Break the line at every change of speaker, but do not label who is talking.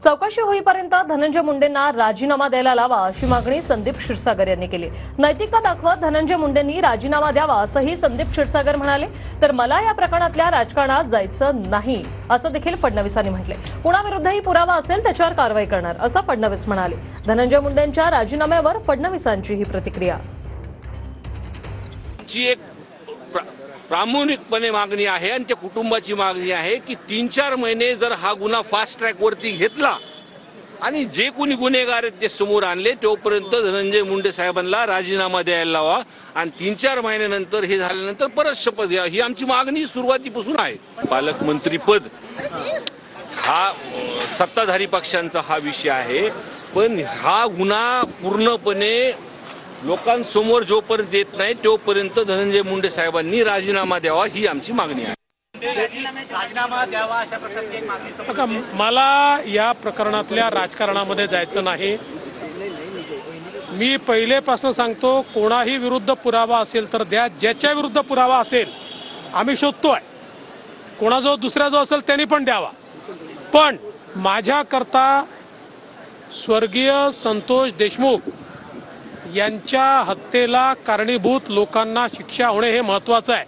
चौकशी होईपर्यंत धनंजय मुंडेंना राजीनामा द्यायला लावा अशी मागणी संदीप क्षीरसागर यांनी केली। नैतिकता दाखवत धनंजय मुंडेंनी राजीनामा द्यावा असंही संदीप क्षीरसागर म्हणाले। तर मला या प्रकरणातल्या राजकारणात जायचं नाही असं देखील फडणवीसांनी म्हटले। कुणाविरुद्धही पुरावा असेल त्याच्यावर कारवाई करणार असं फडणवीस म्हणाले। धनंजय मुंडेंच्या राजीनाम्यावर फडणवीसांची ही प्रतिक्रिया।
प्रामाणिकपणे मागणी आहे आणि त्या कुटुंबाची मागणी आहे की 3-4 महिने जर हा गुन्हा फास्ट ट्रॅक वरती घेतला आणि जे कोणी गुन्हेगार आहेत ते समोर आणले तोपर्यंत धनंजय मुंडे साहेबांना राजीनामा द्यायला लावा आणि 3-4 महिन्यानंतर हे झाल्यानंतर परत शपथ घ्या ही आमची मागणी सुरुवातीपासून आहे। पालकमंत्रीपद हा सत्ताधारी पक्षांचा हा विषय आहे, पण हा गुन्हा पूर्णपणे लोकांसमोर जोपर्यंत येत नाही तोपर्यंत धनंजय मुंडे साहेबांनी राजीनामा द्यावा ही आमची मागणी आहे।
राजीनामा द्यावा अशा प्रकारची एक मागणी।
मला या प्रकरणातल्या राजकारणामध्ये जायचं नाही। मी पहिलेपासून सांगतो, कोणाही विरुद्ध पुरावा असेल तर द्या, ज्याच्या विरुद्ध पुरावा असेल आम्ही शोधतोय, कोणाजवळ दुसऱ्या जो असेल त्यांनी पण द्यावा। पण माझ्याकरता स्वर्गीय संतोष देशमुख यांच्या हत्येला कारणीभूत लोकांना शिक्षा होणे हे महत्त्वाचं आहे।